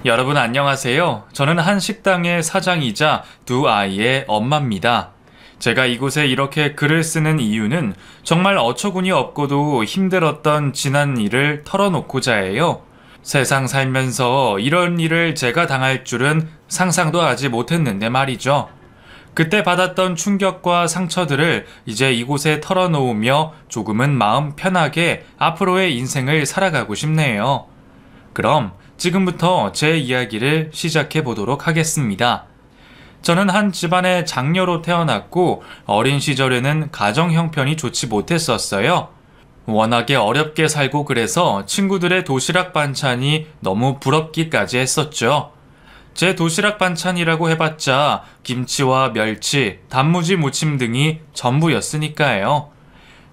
여러분 안녕하세요. 저는 한 식당의 사장이자 두 아이의 엄마입니다. 제가 이곳에 이렇게 글을 쓰는 이유는 정말 어처구니 없고도 힘들었던 지난 일을 털어놓고자 해요. 세상 살면서 이런 일을 제가 당할 줄은 상상도 하지 못했는데 말이죠. 그때 받았던 충격과 상처들을 이제 이곳에 털어놓으며 조금은 마음 편하게 앞으로의 인생을 살아가고 싶네요. 그럼 지금부터 제 이야기를 시작해 보도록 하겠습니다. 저는 한 집안의 장녀로 태어났고 어린 시절에는 가정 형편이 좋지 못했었어요. 워낙에 어렵게 살고 그래서 친구들의 도시락 반찬이 너무 부럽기까지 했었죠. 제 도시락 반찬이라고 해봤자 김치와 멸치, 단무지 무침 등이 전부였으니까요.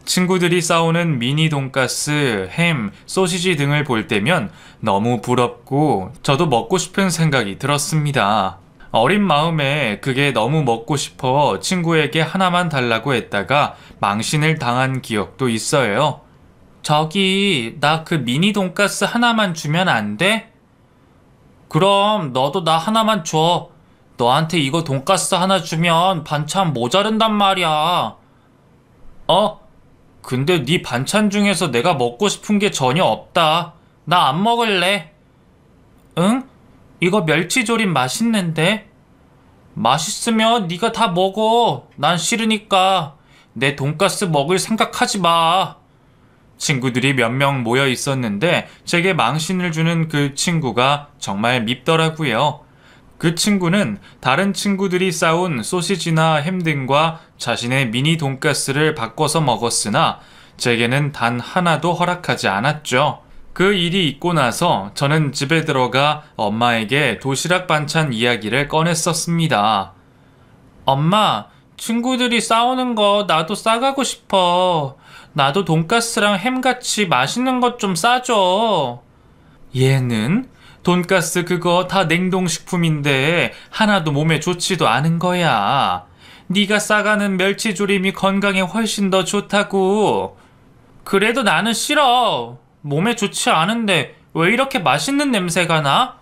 친구들이 싸우는 미니 돈가스, 햄, 소시지 등을 볼 때면 너무 부럽고 저도 먹고 싶은 생각이 들었습니다. 어린 마음에 그게 너무 먹고 싶어 친구에게 하나만 달라고 했다가 망신을 당한 기억도 있어요. 저기, 나 그 미니 돈가스 하나만 주면 안 돼? 그럼 너도 나 하나만 줘. 너한테 이거 돈가스 하나 주면 반찬 모자른단 말이야. 근데 네 반찬 중에서 내가 먹고 싶은 게 전혀 없다. 나 안 먹을래. 응? 이거 멸치조림 맛있는데? 맛있으면 네가 다 먹어. 난 싫으니까. 내 돈가스 먹을 생각하지 마. 친구들이 몇 명 모여 있었는데 제게 망신을 주는 그 친구가 정말 밉더라고요. 그 친구는 다른 친구들이 싸운 소시지나 햄 등과 자신의 미니 돈가스를 바꿔서 먹었으나 제게는 단 하나도 허락하지 않았죠. 그 일이 있고 나서 저는 집에 들어가 엄마에게 도시락 반찬 이야기를 꺼냈었습니다. 엄마, 친구들이 싸우는 거 나도 싸가고 싶어. 나도 돈가스랑 햄같이 맛있는 것 좀 싸줘. 얘는? 돈가스 그거 다 냉동식품인데 하나도 몸에 좋지도 않은 거야. 네가 싸가는 멸치조림이 건강에 훨씬 더 좋다고. 그래도 나는 싫어. 몸에 좋지 않은데 왜 이렇게 맛있는 냄새가 나?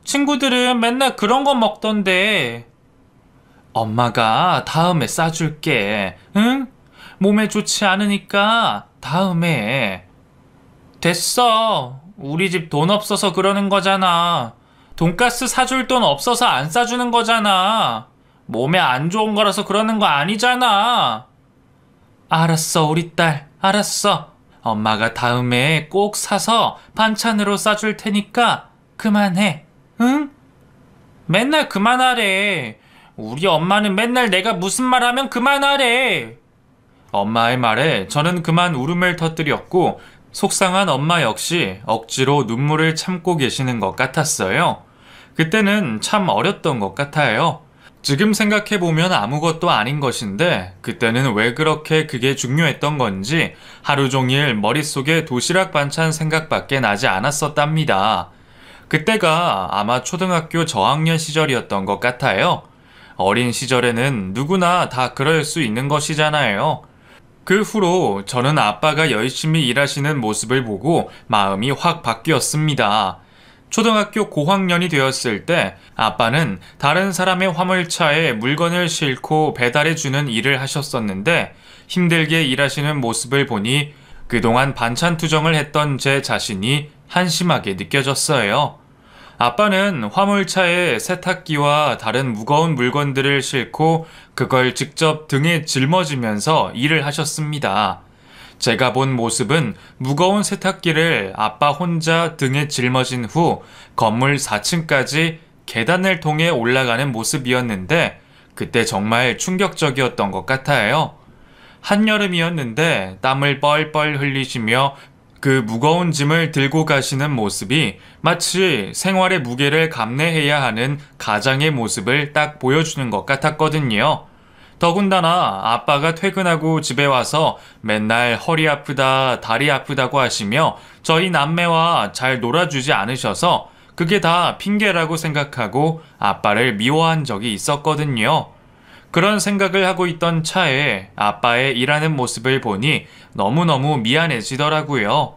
친구들은 맨날 그런 거 먹던데. 엄마가 다음에 싸줄게. 응? 몸에 좋지 않으니까 다음에. 됐어. 우리 집 돈 없어서 그러는 거잖아. 돈가스 사줄 돈 없어서 안 싸주는 거잖아. 몸에 안 좋은 거라서 그러는 거 아니잖아. 알았어, 우리 딸. 알았어. 엄마가 다음에 꼭 사서 반찬으로 싸줄 테니까 그만해. 응? 맨날 그만하래. 우리 엄마는 맨날 내가 무슨 말 하면 그만하래. 엄마의 말에 저는 그만 울음을 터뜨렸고 속상한 엄마 역시 억지로 눈물을 참고 계시는 것 같았어요. 그때는 참 어렸던 것 같아요. 지금 생각해보면 아무것도 아닌 것인데 그때는 왜 그렇게 그게 중요했던 건지 하루 종일 머릿속에 도시락 반찬 생각밖에 나지 않았었답니다. 그때가 아마 초등학교 저학년 시절이었던 것 같아요. 어린 시절에는 누구나 다 그럴 수 있는 것이잖아요. 그 후로 저는 아빠가 열심히 일하시는 모습을 보고 마음이 확 바뀌었습니다. 초등학교 고학년이 되었을 때 아빠는 다른 사람의 화물차에 물건을 싣고 배달해주는 일을 하셨었는데 힘들게 일하시는 모습을 보니 그동안 반찬 투정을 했던 제 자신이 한심하게 느껴졌어요. 아빠는 화물차에 세탁기와 다른 무거운 물건들을 싣고 그걸 직접 등에 짊어지면서 일을 하셨습니다. 제가 본 모습은 무거운 세탁기를 아빠 혼자 등에 짊어진 후 건물 4층까지 계단을 통해 올라가는 모습이었는데 그때 정말 충격적이었던 것 같아요. 한여름이었는데 땀을 뻘뻘 흘리시며 그 무거운 짐을 들고 가시는 모습이 마치 생활의 무게를 감내해야 하는 가장의 모습을 딱 보여주는 것 같았거든요. 더군다나 아빠가 퇴근하고 집에 와서 맨날 허리 아프다, 다리 아프다고 하시며 저희 남매와 잘 놀아주지 않으셔서 그게 다 핑계라고 생각하고 아빠를 미워한 적이 있었거든요. 그런 생각을 하고 있던 차에 아빠의 일하는 모습을 보니 너무너무 미안해지더라고요.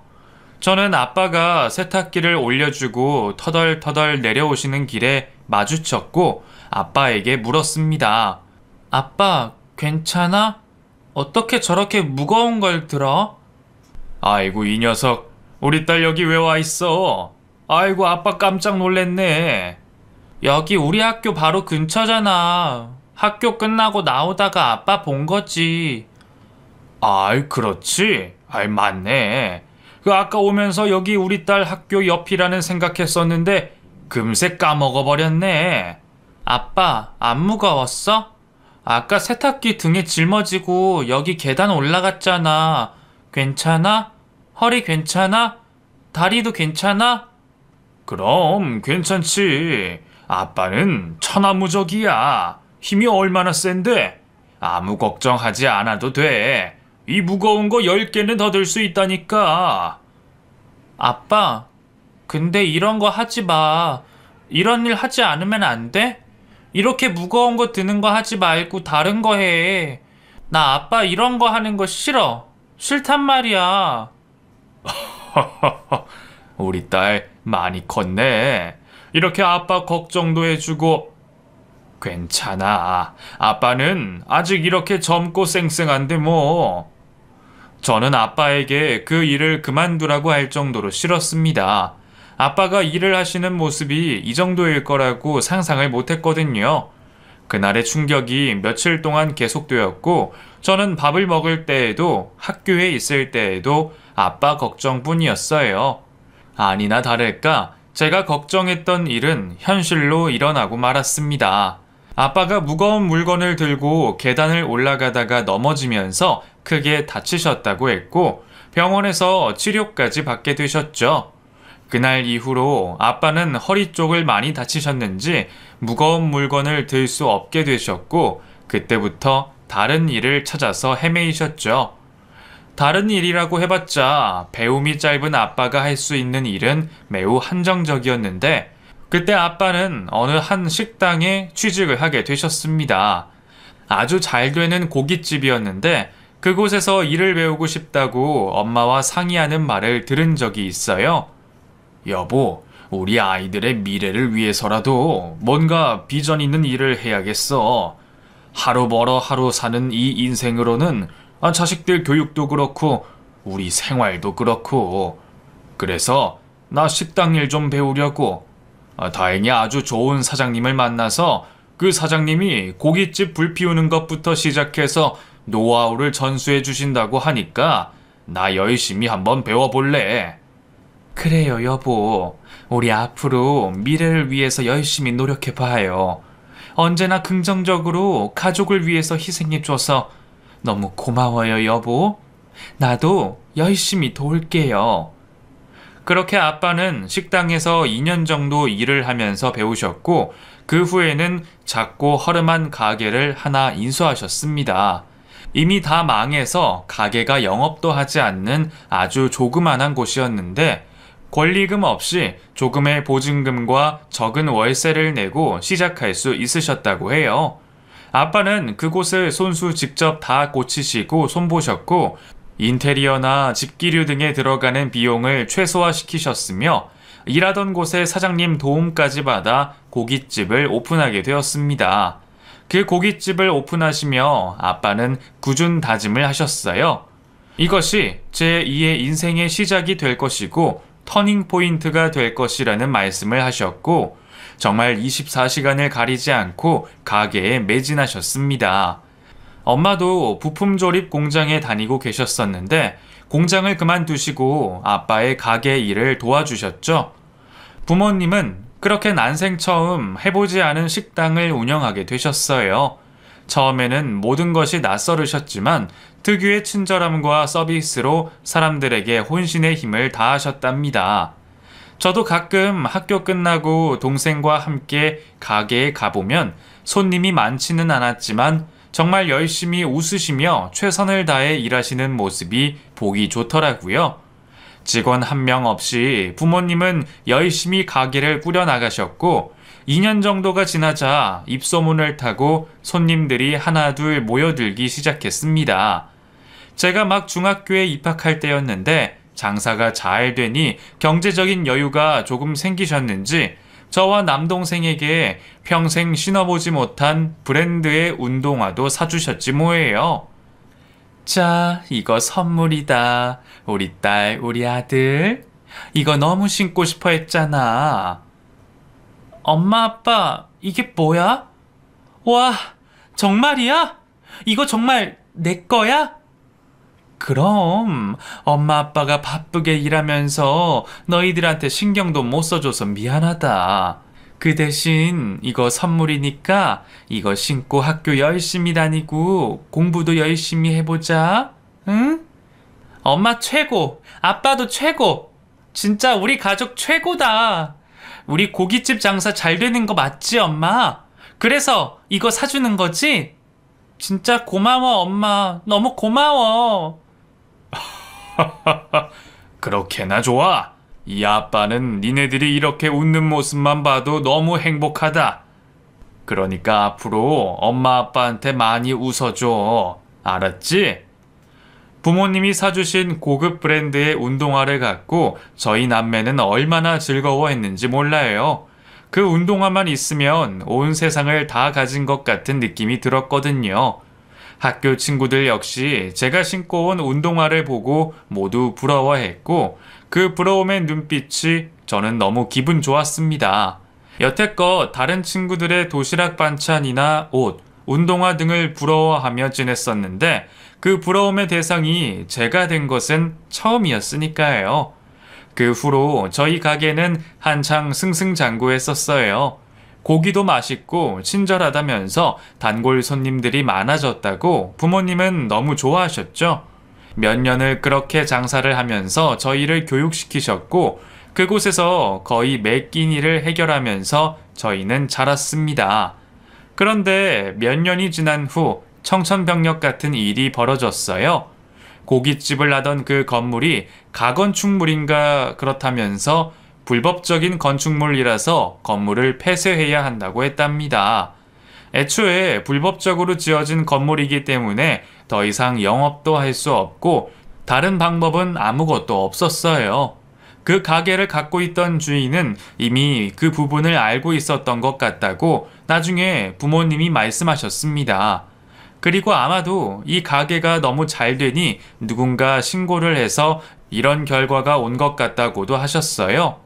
저는 아빠가 세탁기를 올려주고 터덜터덜 내려오시는 길에 마주쳤고 아빠에게 물었습니다. 아빠, 괜찮아? 어떻게 저렇게 무거운 걸 들어? 아이고, 이 녀석. 우리 딸 여기 왜 와 있어? 아이고, 아빠 깜짝 놀랬네. 여기 우리 학교 바로 근처잖아. 학교 끝나고 나오다가 아빠 본 거지. 아이, 그렇지. 아이, 맞네. 그 아까 오면서 여기 우리 딸 학교 옆이라는 생각했었는데 금세 까먹어 버렸네. 아빠, 안 무거웠어? 아까 세탁기 등에 짊어지고 여기 계단 올라갔잖아. 괜찮아? 허리 괜찮아? 다리도 괜찮아? 그럼 괜찮지. 아빠는 천하무적이야. 힘이 얼마나 센데? 아무 걱정하지 않아도 돼. 이 무거운 거 10개는 더 들 수 있다니까. 아빠, 근데 이런 거 하지 마. 이런 일 하지 않으면 안 돼? 이렇게 무거운 거 드는 거 하지 말고 다른 거 해. 나 아빠 이런 거 하는 거 싫어. 싫단 말이야. 우리 딸 많이 컸네. 이렇게 아빠 걱정도 해주고. 괜찮아. 아빠는 아직 이렇게 젊고 쌩쌩한데 뭐. 저는 아빠에게 그 일을 그만두라고 할 정도로 싫었습니다. 아빠가 일을 하시는 모습이 이 정도일 거라고 상상을 못했거든요. 그날의 충격이 며칠 동안 계속되었고 저는 밥을 먹을 때에도 학교에 있을 때에도 아빠 걱정뿐이었어요. 아니나 다를까 제가 걱정했던 일은 현실로 일어나고 말았습니다. 아빠가 무거운 물건을 들고 계단을 올라가다가 넘어지면서 크게 다치셨다고 했고 병원에서 치료까지 받게 되셨죠. 그날 이후로 아빠는 허리 쪽을 많이 다치셨는지 무거운 물건을 들 수 없게 되셨고 그때부터 다른 일을 찾아서 헤매이셨죠. 다른 일이라고 해봤자 배움이 짧은 아빠가 할 수 있는 일은 매우 한정적이었는데 그때 아빠는 어느 한 식당에 취직을 하게 되셨습니다. 아주 잘 되는 고깃집이었는데 그곳에서 일을 배우고 싶다고 엄마와 상의하는 말을 들은 적이 있어요. 여보, 우리 아이들의 미래를 위해서라도 뭔가 비전 있는 일을 해야겠어. 하루 벌어 하루 사는 이 인생으로는 자식들 교육도 그렇고 우리 생활도 그렇고 그래서 나 식당 일 좀 배우려고. 다행히 아주 좋은 사장님을 만나서 그 사장님이 고깃집 불 피우는 것부터 시작해서 노하우를 전수해 주신다고 하니까 나 열심히 한번 배워볼래. 그래요, 여보. 우리 앞으로 미래를 위해서 열심히 노력해봐요. 언제나 긍정적으로 가족을 위해서 희생해줘서 너무 고마워요, 여보. 나도 열심히 도울게요. 그렇게 아빠는 식당에서 2년 정도 일을 하면서 배우셨고 그 후에는 작고 허름한 가게를 하나 인수하셨습니다. 이미 다 망해서 가게가 영업도 하지 않는 아주 조그만한 곳이었는데 권리금 없이 조금의 보증금과 적은 월세를 내고 시작할 수 있으셨다고 해요. 아빠는 그곳을 손수 직접 다 고치시고 손보셨고 인테리어나 집기류 등에 들어가는 비용을 최소화시키셨으며 일하던 곳의 사장님 도움까지 받아 고깃집을 오픈하게 되었습니다. 그 고깃집을 오픈하시며 아빠는 굳은 다짐을 하셨어요. 이것이 제2의 인생의 시작이 될 것이고 터닝 포인트가 될 것이라는 말씀을 하셨고 정말 24시간을 가리지 않고 가게에 매진하셨습니다. 엄마도 부품 조립 공장에 다니고 계셨었는데 공장을 그만두시고 아빠의 가게 일을 도와주셨죠. 부모님은 그렇게 난생 처음 해보지 않은 식당을 운영하게 되셨어요. 처음에는 모든 것이 낯설으셨지만 특유의 친절함과 서비스로 사람들에게 혼신의 힘을 다하셨답니다. 저도 가끔 학교 끝나고 동생과 함께 가게에 가보면 손님이 많지는 않았지만 정말 열심히 웃으시며 최선을 다해 일하시는 모습이 보기 좋더라고요. 직원 한 명 없이 부모님은 열심히 가게를 꾸려나가셨고 2년 정도가 지나자 입소문을 타고 손님들이 하나둘 모여들기 시작했습니다. 제가 막 중학교에 입학할 때였는데 장사가 잘 되니 경제적인 여유가 조금 생기셨는지 저와 남동생에게 평생 신어보지 못한 브랜드의 운동화도 사주셨지 뭐예요. 자, 이거 선물이다. 우리 딸, 우리 아들. 이거 너무 신고 싶어 했잖아. 엄마, 아빠, 이게 뭐야? 와, 정말이야? 이거 정말 내 거야? 그럼 엄마 아빠가 바쁘게 일하면서 너희들한테 신경도 못 써줘서 미안하다. 그 대신 이거 선물이니까 이거 신고 학교 열심히 다니고 공부도 열심히 해보자. 응? 엄마 최고, 아빠도 최고. 진짜 우리 가족 최고다. 우리 고깃집 장사 잘 되는 거 맞지, 엄마? 그래서 이거 사주는 거지? 진짜 고마워, 엄마. 너무 고마워. 그렇게나 좋아. 이 아빠는 니네들이 이렇게 웃는 모습만 봐도 너무 행복하다. 그러니까 앞으로 엄마 아빠한테 많이 웃어줘. 알았지? 부모님이 사주신 고급 브랜드의 운동화를 갖고 저희 남매는 얼마나 즐거워했는지 몰라요. 그 운동화만 있으면 온 세상을 다 가진 것 같은 느낌이 들었거든요. 학교 친구들 역시 제가 신고 온 운동화를 보고 모두 부러워했고 그 부러움의 눈빛이 저는 너무 기분 좋았습니다. 여태껏 다른 친구들의 도시락 반찬이나 옷, 운동화 등을 부러워하며 지냈었는데 그 부러움의 대상이 제가 된 것은 처음이었으니까요. 그 후로 저희 가게는 한창 승승장구했었어요. 고기도 맛있고 친절하다면서 단골 손님들이 많아졌다고 부모님은 너무 좋아하셨죠. 몇 년을 그렇게 장사를 하면서 저희를 교육시키셨고 그곳에서 거의 매 끼니를 해결하면서 저희는 자랐습니다. 그런데 몇 년이 지난 후 청천벽력 같은 일이 벌어졌어요. 고깃집을 하던 그 건물이 가건축물인가 그렇다면서 불법적인 건축물이라서 건물을 폐쇄해야 한다고 했답니다. 애초에 불법적으로 지어진 건물이기 때문에 더 이상 영업도 할 수 없고 다른 방법은 아무것도 없었어요. 그 가게를 갖고 있던 주인은 이미 그 부분을 알고 있었던 것 같다고 나중에 부모님이 말씀하셨습니다. 그리고 아마도 이 가게가 너무 잘 되니 누군가 신고를 해서 이런 결과가 온 것 같다고도 하셨어요.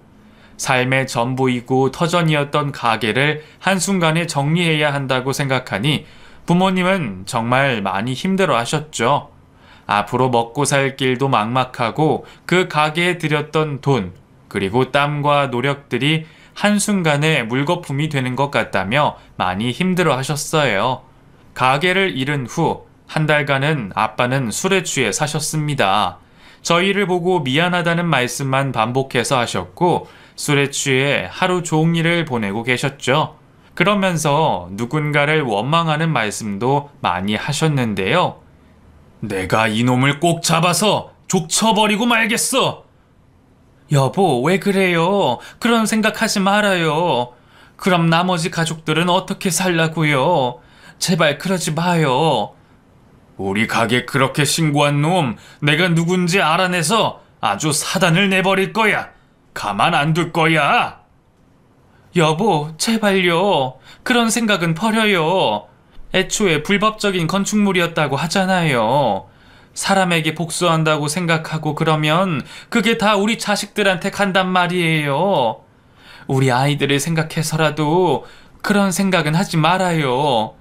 삶의 전부이고 터전이었던 가게를 한순간에 정리해야 한다고 생각하니 부모님은 정말 많이 힘들어 하셨죠. 앞으로 먹고 살 길도 막막하고 그 가게에 들였던 돈, 그리고 땀과 노력들이 한순간에 물거품이 되는 것 같다며 많이 힘들어 하셨어요. 가게를 잃은 후 한 달간은 아빠는 술에 취해 사셨습니다. 저희를 보고 미안하다는 말씀만 반복해서 하셨고 술에 취해 하루 종일을 보내고 계셨죠. 그러면서 누군가를 원망하는 말씀도 많이 하셨는데요. 내가 이놈을 꼭 잡아서 족쳐버리고 말겠어. 여보, 왜 그래요? 그런 생각하지 말아요. 그럼 나머지 가족들은 어떻게 살라고요? 제발 그러지 마요. 우리 가게 그렇게 신고한 놈 내가 누군지 알아내서 아주 사단을 내버릴 거야. 가만 안 둘 거야. 여보, 제발요. 그런 생각은 버려요. 애초에 불법적인 건축물이었다고 하잖아요. 사람에게 복수한다고 생각하고 그러면 그게 다 우리 자식들한테 간단 말이에요. 우리 아이들을 생각해서라도 그런 생각은 하지 말아요.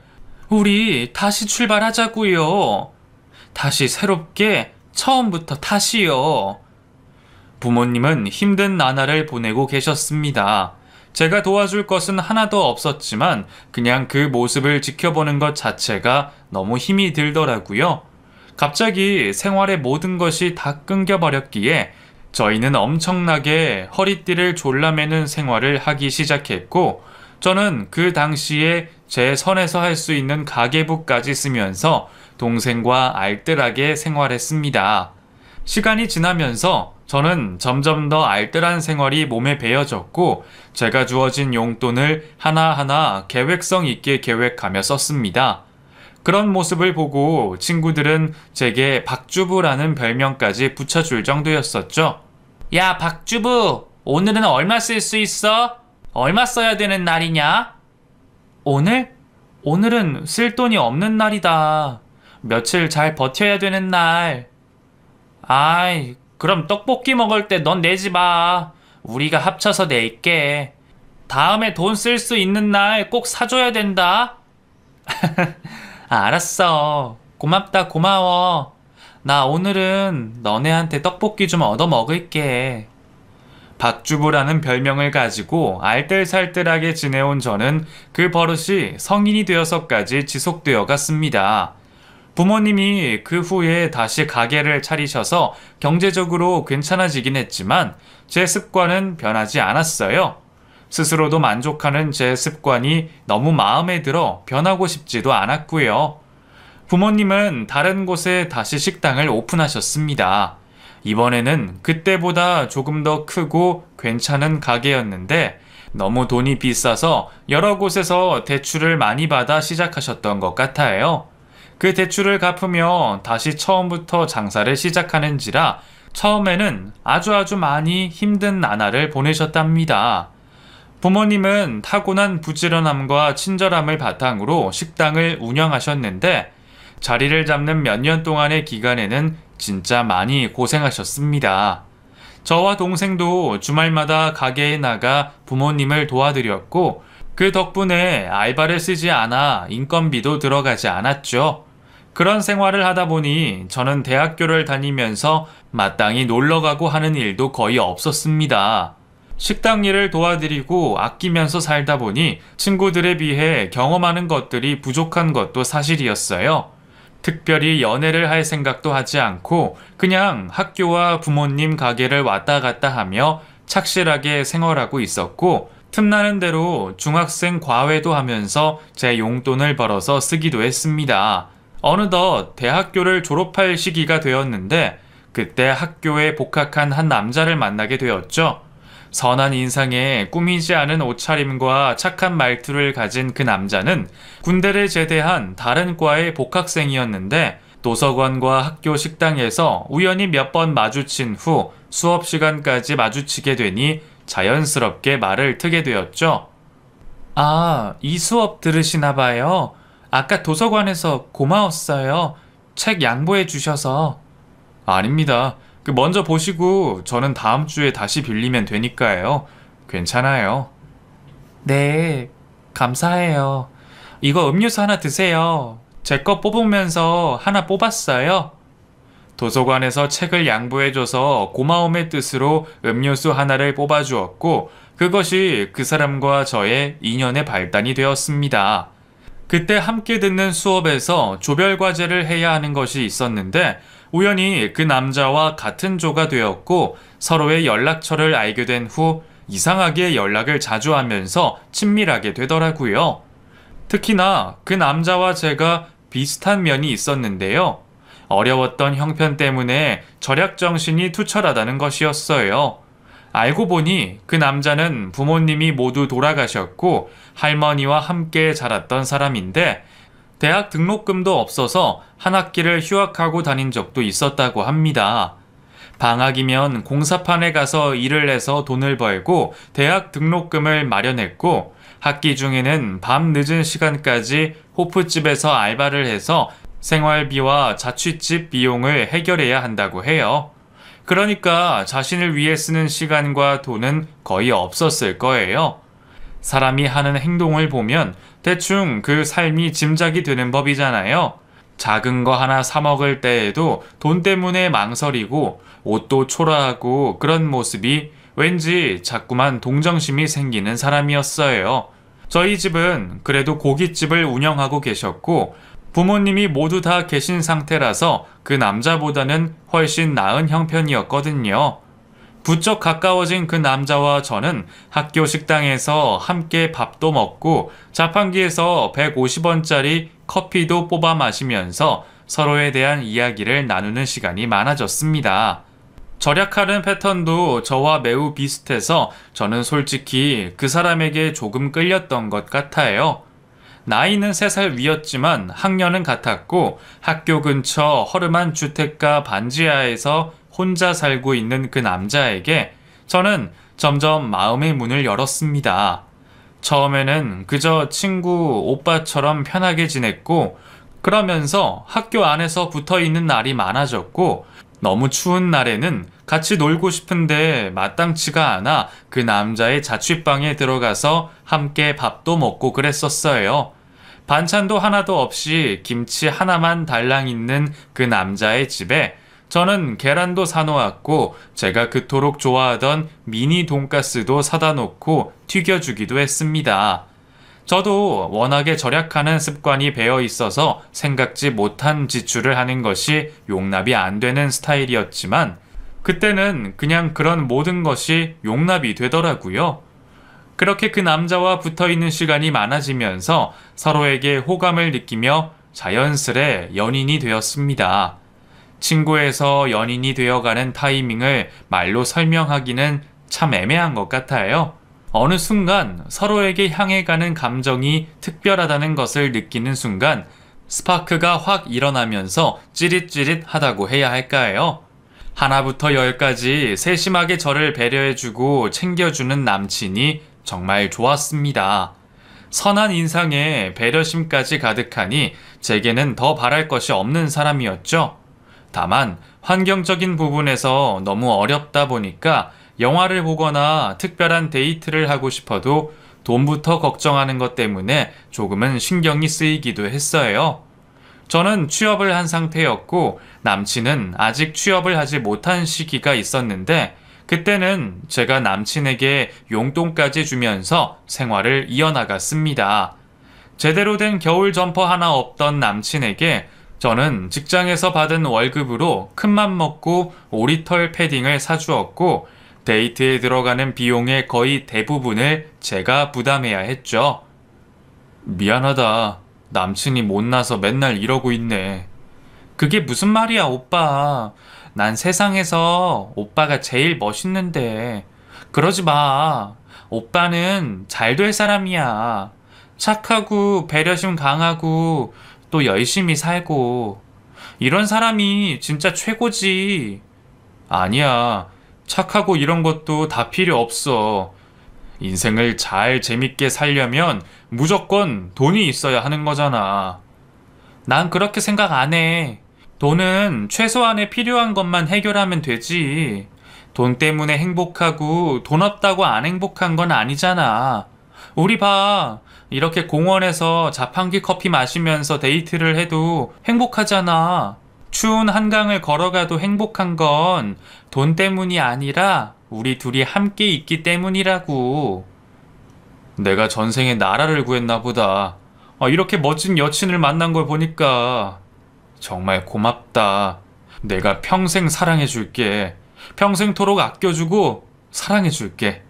우리 다시 출발하자고요. 다시 새롭게 처음부터 다시요. 부모님은 힘든 나날을 보내고 계셨습니다. 제가 도와줄 것은 하나도 없었지만 그냥 그 모습을 지켜보는 것 자체가 너무 힘이 들더라고요. 갑자기 생활의 모든 것이 다 끊겨버렸기에 저희는 엄청나게 허리띠를 졸라매는 생활을 하기 시작했고 저는 그 당시에 제 선에서 할 수 있는 가계부까지 쓰면서 동생과 알뜰하게 생활했습니다. 시간이 지나면서 저는 점점 더 알뜰한 생활이 몸에 배어졌고 제가 주어진 용돈을 하나하나 계획성 있게 계획하며 썼습니다. 그런 모습을 보고 친구들은 제게 박주부라는 별명까지 붙여줄 정도였었죠. 야, 박주부, 오늘은 얼마 쓸 수 있어? 얼마 써야 되는 날이냐? 오늘? 오늘은 쓸 돈이 없는 날이다. 며칠 잘 버텨야 되는 날. 아이, 그럼 떡볶이 먹을 때 넌 내지 마. 우리가 합쳐서 낼게. 다음에 돈 쓸 수 있는 날 꼭 사줘야 된다. 알았어. 고맙다, 고마워. 나 오늘은 너네한테 떡볶이 좀 얻어 먹을게. 박주부라는 별명을 가지고 알뜰살뜰하게 지내온 저는 그 버릇이 성인이 되어서까지 지속되어 갔습니다. 부모님이 그 후에 다시 가게를 차리셔서 경제적으로 괜찮아지긴 했지만 제 습관은 변하지 않았어요. 스스로도 만족하는 제 습관이 너무 마음에 들어 변하고 싶지도 않았고요. 부모님은 다른 곳에 다시 식당을 오픈하셨습니다. 이번에는 그때보다 조금 더 크고 괜찮은 가게였는데 너무 돈이 비싸서 여러 곳에서 대출을 많이 받아 시작하셨던 것 같아요. 그 대출을 갚으며 다시 처음부터 장사를 시작하는지라 처음에는 아주 많이 힘든 나날을 보내셨답니다. 부모님은 타고난 부지런함과 친절함을 바탕으로 식당을 운영하셨는데 자리를 잡는 몇 년 동안의 기간에는 진짜 많이 고생하셨습니다. 저와 동생도 주말마다 가게에 나가 부모님을 도와드렸고 그 덕분에 알바를 쓰지 않아 인건비도 들어가지 않았죠. 그런 생활을 하다 보니 저는 대학교를 다니면서 마땅히 놀러가고 하는 일도 거의 없었습니다. 식당 일을 도와드리고 아끼면서 살다 보니 친구들에 비해 경험하는 것들이 부족한 것도 사실이었어요. 특별히 연애를 할 생각도 하지 않고 그냥 학교와 부모님 가게를 왔다 갔다 하며 착실하게 생활하고 있었고 틈나는 대로 중학생 과외도 하면서 제 용돈을 벌어서 쓰기도 했습니다. 어느덧 대학교를 졸업할 시기가 되었는데 그때 학교에 복학한 한 남자를 만나게 되었죠. 선한 인상에 꾸미지 않은 옷차림과 착한 말투를 가진 그 남자는 군대를 제대한 다른 과의 복학생이었는데 도서관과 학교 식당에서 우연히 몇 번 마주친 후 수업 시간까지 마주치게 되니 자연스럽게 말을 트게 되었죠. 아, 이 수업 들으시나 봐요. 아까 도서관에서 고마웠어요. 책 양보해 주셔서. 아닙니다. 먼저 보시고 저는 다음 주에 다시 빌리면 되니까요. 괜찮아요. 네, 감사해요. 이거 음료수 하나 드세요. 제 거 뽑으면서 하나 뽑았어요. 도서관에서 책을 양보해줘서 고마움의 뜻으로 음료수 하나를 뽑아주었고 그것이 그 사람과 저의 인연의 발단이 되었습니다. 그때 함께 듣는 수업에서 조별 과제를 해야 하는 것이 있었는데 우연히 그 남자와 같은 조가 되었고 서로의 연락처를 알게 된 후 이상하게 연락을 자주 하면서 친밀하게 되더라고요. 특히나 그 남자와 제가 비슷한 면이 있었는데요. 어려웠던 형편 때문에 절약 정신이 투철하다는 것이었어요. 알고 보니 그 남자는 부모님이 모두 돌아가셨고 할머니와 함께 자랐던 사람인데 대학 등록금도 없어서 한 학기를 휴학하고 다닌 적도 있었다고 합니다. 방학이면 공사판에 가서 일을 해서 돈을 벌고 대학 등록금을 마련했고 학기 중에는 밤 늦은 시간까지 호프집에서 알바를 해서 생활비와 자취집 비용을 해결해야 한다고 해요. 그러니까 자신을 위해 쓰는 시간과 돈은 거의 없었을 거예요. 사람이 하는 행동을 보면 대충 그 삶이 짐작이 되는 법이잖아요. 작은 거 하나 사 먹을 때에도 돈 때문에 망설이고 옷도 초라하고 그런 모습이 왠지 자꾸만 동정심이 생기는 사람이었어요. 저희 집은 그래도 고깃집을 운영하고 계셨고 부모님이 모두 다 계신 상태라서 그 남자보다는 훨씬 나은 형편이었거든요. 부쩍 가까워진 그 남자와 저는 학교 식당에서 함께 밥도 먹고 자판기에서 150원짜리 커피도 뽑아 마시면서 서로에 대한 이야기를 나누는 시간이 많아졌습니다. 절약하는 패턴도 저와 매우 비슷해서 저는 솔직히 그 사람에게 조금 끌렸던 것 같아요. 나이는 3살 위였지만 학년은 같았고 학교 근처 허름한 주택가 반지하에서 혼자 살고 있는 그 남자에게 저는 점점 마음의 문을 열었습니다. 처음에는 그저 친구, 오빠처럼 편하게 지냈고 그러면서 학교 안에서 붙어 있는 날이 많아졌고 너무 추운 날에는 같이 놀고 싶은데 마땅치가 않아 그 남자의 자취방에 들어가서 함께 밥도 먹고 그랬었어요. 반찬도 하나도 없이 김치 하나만 달랑 있는 그 남자의 집에 저는 계란도 사놓았고 제가 그토록 좋아하던 미니 돈가스도 사다 놓고 튀겨주기도 했습니다. 저도 워낙에 절약하는 습관이 배어 있어서 생각지 못한 지출을 하는 것이 용납이 안 되는 스타일이었지만 그때는 그냥 그런 모든 것이 용납이 되더라고요. 그렇게 그 남자와 붙어 있는 시간이 많아지면서 서로에게 호감을 느끼며 자연스레 연인이 되었습니다. 친구에서 연인이 되어가는 타이밍을 말로 설명하기는 참 애매한 것 같아요. 어느 순간 서로에게 향해 가는 감정이 특별하다는 것을 느끼는 순간 스파크가 확 일어나면서 찌릿찌릿하다고 해야 할까요? 하나부터 열까지 세심하게 저를 배려해주고 챙겨주는 남친이 정말 좋았습니다. 선한 인상에 배려심까지 가득하니 제게는 더 바랄 것이 없는 사람이었죠. 다만 환경적인 부분에서 너무 어렵다 보니까 영화를 보거나 특별한 데이트를 하고 싶어도 돈부터 걱정하는 것 때문에 조금은 신경이 쓰이기도 했어요. 저는 취업을 한 상태였고 남친은 아직 취업을 하지 못한 시기가 있었는데 그때는 제가 남친에게 용돈까지 주면서 생활을 이어나갔습니다. 제대로 된 겨울 점퍼 하나 없던 남친에게 저는 직장에서 받은 월급으로 큰맘 먹고 오리털 패딩을 사주었고 데이트에 들어가는 비용의 거의 대부분을 제가 부담해야 했죠. 미안하다. 남친이 못나서 맨날 이러고 있네. 그게 무슨 말이야, 오빠. 난 세상에서 오빠가 제일 멋있는데. 그러지 마. 오빠는 잘 될 사람이야. 착하고 배려심 강하고 또 열심히 살고. 이런 사람이 진짜 최고지. 아니야. 착하고 이런 것도 다 필요 없어. 인생을 잘 재밌게 살려면 무조건 돈이 있어야 하는 거잖아. 난 그렇게 생각 안 해. 돈은 최소한의 필요한 것만 해결하면 되지. 돈 때문에 행복하고 돈 없다고 안 행복한 건 아니잖아. 우리 봐. 이렇게 공원에서 자판기 커피 마시면서 데이트를 해도 행복하잖아. 추운 한강을 걸어가도 행복한 건 돈 때문이 아니라 우리 둘이 함께 있기 때문이라고. 내가 전생에 나라를 구했나 보다. 이렇게 멋진 여친을 만난 걸 보니까 정말 고맙다. 내가 평생 사랑해줄게. 평생토록 아껴주고 사랑해줄게.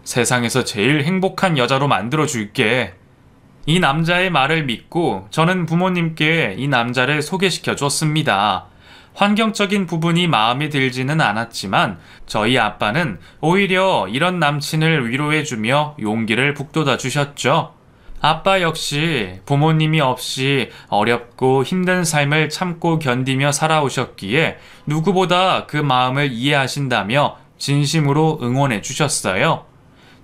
세상에서 제일 행복한 여자로 만들어줄게. 이 남자의 말을 믿고 저는 부모님께 이 남자를 소개시켜 줬습니다. 환경적인 부분이 마음에 들지는 않았지만 저희 아빠는 오히려 이런 남친을 위로해주며 용기를 북돋아 주셨죠. 아빠 역시 부모님이 없이 어렵고 힘든 삶을 참고 견디며 살아오셨기에 누구보다 그 마음을 이해하신다며 진심으로 응원해 주셨어요.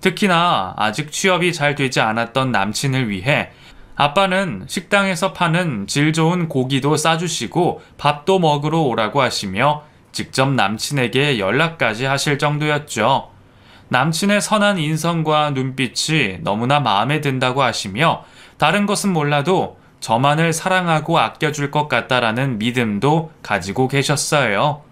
특히나 아직 취업이 잘 되지 않았던 남친을 위해 아빠는 식당에서 파는 질 좋은 고기도 싸주시고 밥도 먹으러 오라고 하시며 직접 남친에게 연락까지 하실 정도였죠. 남친의 선한 인성과 눈빛이 너무나 마음에 든다고 하시며 다른 것은 몰라도 저만을 사랑하고 아껴줄 것 같다라는 믿음도 가지고 계셨어요.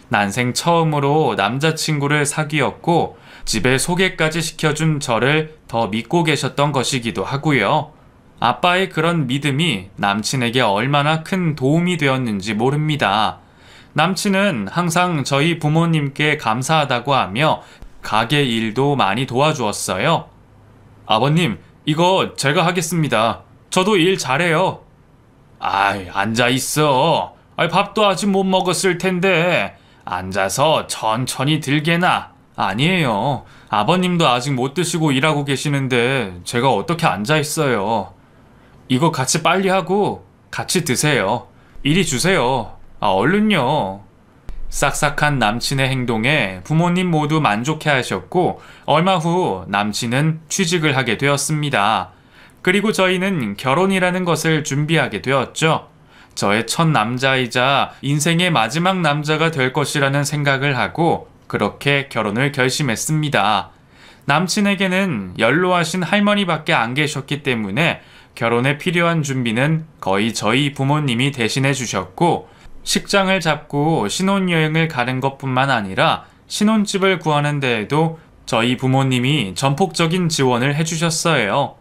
난생 처음으로 남자친구를 사귀었고 집에 소개까지 시켜준 저를 더 믿고 계셨던 것이기도 하고요. 아빠의 그런 믿음이 남친에게 얼마나 큰 도움이 되었는지 모릅니다. 남친은 항상 저희 부모님께 감사하다고 하며 가게 일도 많이 도와주었어요. 아버님, 이거 제가 하겠습니다. 저도 일 잘해요. 앉아 있어. 밥도 아직 못 먹었을 텐데 앉아서 천천히 들게나. 아니에요. 아버님도 아직 못 드시고 일하고 계시는데 제가 어떻게 앉아 있어요. 이거 같이 빨리 하고 같이 드세요. 이리 주세요. 얼른요. 싹싹한 남친의 행동에 부모님 모두 만족해 하셨고 얼마 후 남친은 취직을 하게 되었습니다. 그리고 저희는 결혼이라는 것을 준비하게 되었죠. 저의 첫 남자이자 인생의 마지막 남자가 될 것이라는 생각을 하고 그렇게 결혼을 결심했습니다. 남친에게는 연로하신 할머니밖에 안 계셨기 때문에 결혼에 필요한 준비는 거의 저희 부모님이 대신해 주셨고 식장을 잡고 신혼여행을 가는 것뿐만 아니라 신혼집을 구하는 데에도 저희 부모님이 전폭적인 지원을 해주셨어요.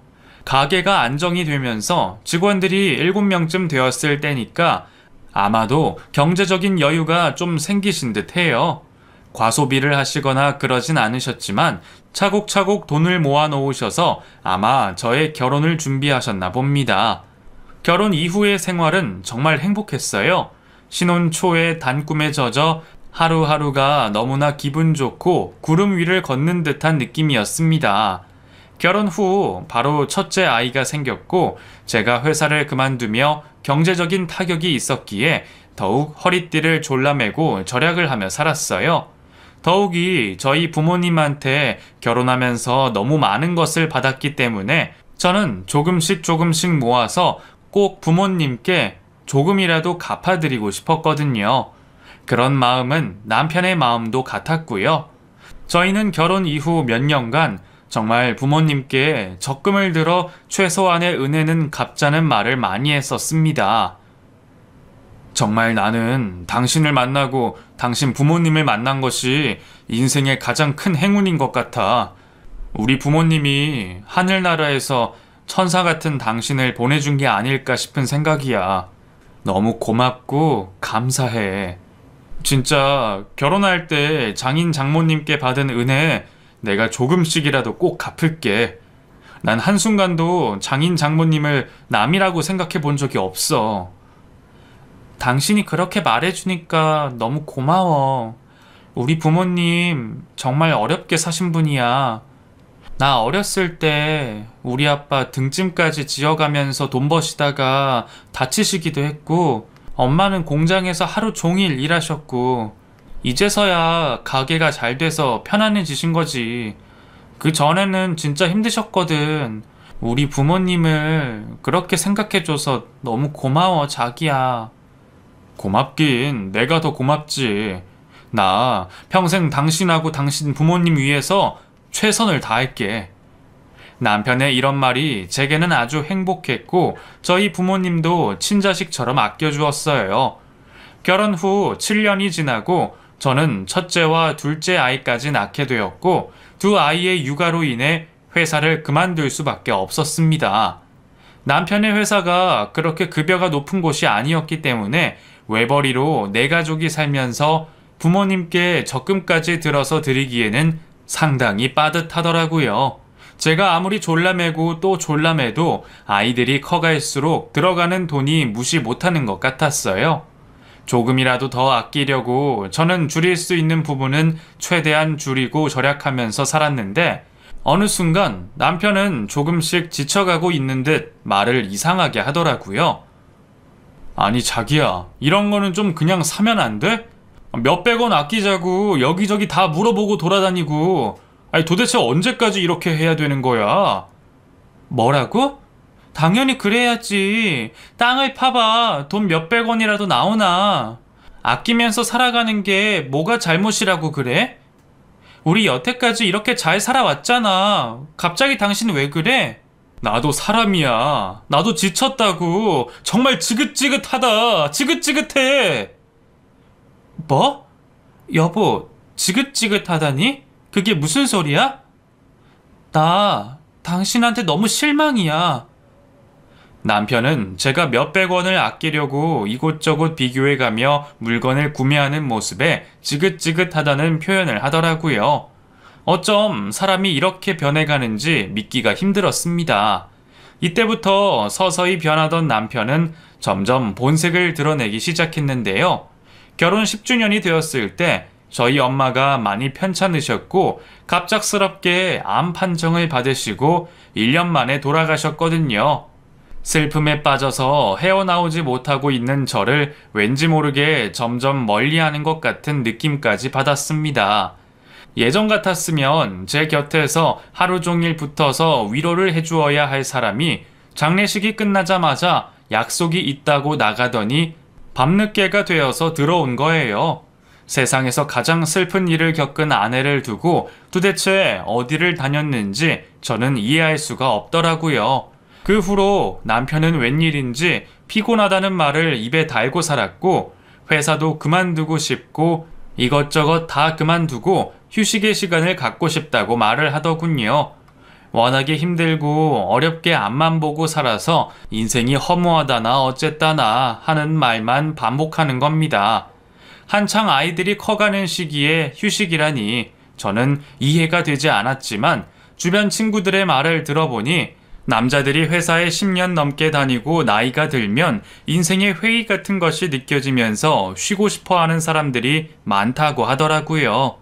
가게가 안정이 되면서 직원들이 7명쯤 되었을 때니까 아마도 경제적인 여유가 좀 생기신 듯 해요. 과소비를 하시거나 그러진 않으셨지만 차곡차곡 돈을 모아 놓으셔서 아마 저의 결혼을 준비하셨나 봅니다. 결혼 이후의 생활은 정말 행복했어요. 신혼 초에 단꿈에 젖어 하루하루가 너무나 기분 좋고 구름 위를 걷는 듯한 느낌이었습니다. 결혼 후 바로 첫째 아이가 생겼고 제가 회사를 그만두며 경제적인 타격이 있었기에 더욱 허리띠를 졸라매고 절약을 하며 살았어요. 더욱이 저희 부모님한테 결혼하면서 너무 많은 것을 받았기 때문에 저는 조금씩 모아서 꼭 부모님께 조금이라도 갚아드리고 싶었거든요. 그런 마음은 남편의 마음도 같았고요. 저희는 결혼 이후 몇 년간 정말 부모님께 적금을 들어 최소한의 은혜는 갚자는 말을 많이 했었습니다. 정말 나는 당신을 만나고 당신 부모님을 만난 것이 인생의 가장 큰 행운인 것 같아. 우리 부모님이 하늘나라에서 천사 같은 당신을 보내준 게 아닐까 싶은 생각이야. 너무 고맙고 감사해. 진짜 결혼할 때 장인 장모님께 받은 은혜 내가 조금씩이라도 꼭 갚을게. 난 한순간도 장인 장모님을 남이라고 생각해 본 적이 없어. 당신이 그렇게 말해주니까 너무 고마워. 우리 부모님 정말 어렵게 사신 분이야. 나 어렸을 때 우리 아빠 등짐까지 지어가면서 돈 버시다가 다치시기도 했고 엄마는 공장에서 하루 종일 일하셨고 이제서야 가게가 잘 돼서 편안해지신 거지. 그 전에는 진짜 힘드셨거든. 우리 부모님을 그렇게 생각해줘서 너무 고마워, 자기야. 고맙긴 내가 더 고맙지. 나 평생 당신하고 당신 부모님 위해서 최선을 다할게. 남편의 이런 말이 제게는 아주 행복했고 저희 부모님도 친자식처럼 아껴주었어요. 결혼 후 7년이 지나고 저는 첫째와 둘째 아이까지 낳게 되었고 두 아이의 육아로 인해 회사를 그만둘 수밖에 없었습니다. 남편의 회사가 그렇게 급여가 높은 곳이 아니었기 때문에 외벌이로 네 가족이 살면서 부모님께 적금까지 들어서 드리기에는 상당히 빠듯하더라고요. 제가 아무리 졸라매고 또 졸라매도 아이들이 커갈수록 들어가는 돈이 무시 못하는 것 같았어요. 조금이라도 더 아끼려고 저는 줄일 수 있는 부분은 최대한 줄이고 절약하면서 살았는데 어느 순간 남편은 조금씩 지쳐가고 있는 듯 말을 이상하게 하더라고요. 아니 자기야, 이런 거는 좀 그냥 사면 안 돼? 몇백 원 아끼자고 여기저기 다 물어보고 돌아다니고 아니 도대체 언제까지 이렇게 해야 되는 거야? 뭐라고? 당연히 그래야지. 땅을 파봐. 돈 몇백 원이라도 나오나. 아끼면서 살아가는 게 뭐가 잘못이라고 그래? 우리 여태까지 이렇게 잘 살아왔잖아. 갑자기 당신 왜 그래? 나도 사람이야. 나도 지쳤다고. 정말 지긋지긋하다. 지긋지긋해. 뭐? 여보, 지긋지긋하다니? 그게 무슨 소리야? 나 당신한테 너무 실망이야. 남편은 제가 몇백 원을 아끼려고 이곳저곳 비교해가며 물건을 구매하는 모습에 지긋지긋하다는 표현을 하더라고요. 어쩜 사람이 이렇게 변해가는지 믿기가 힘들었습니다. 이때부터 서서히 변하던 남편은 점점 본색을 드러내기 시작했는데요. 결혼 10주년이 되었을 때 저희 엄마가 많이 편찮으셨고 갑작스럽게 암 판정을 받으시고 1년 만에 돌아가셨거든요. 슬픔에 빠져서 헤어나오지 못하고 있는 저를 왠지 모르게 점점 멀리하는 것 같은 느낌까지 받았습니다. 예전 같았으면 제 곁에서 하루 종일 붙어서 위로를 해주어야 할 사람이 장례식이 끝나자마자 약속이 있다고 나가더니 밤늦게가 되어서 들어온 거예요. 세상에서 가장 슬픈 일을 겪은 아내를 두고 도대체 어디를 다녔는지 저는 이해할 수가 없더라고요. 그 후로 남편은 웬일인지 피곤하다는 말을 입에 달고 살았고, 회사도 그만두고 싶고 이것저것 다 그만두고 휴식의 시간을 갖고 싶다고 말을 하더군요. 워낙에 힘들고 어렵게 앞만 보고 살아서 인생이 허무하다나 어쨌다나 하는 말만 반복하는 겁니다. 한창 아이들이 커가는 시기에 휴식이라니 저는 이해가 되지 않았지만, 주변 친구들의 말을 들어보니 남자들이 회사에 10년 넘게 다니고 나이가 들면 인생의 회의 같은 것이 느껴지면서 쉬고 싶어 하는 사람들이 많다고 하더라고요.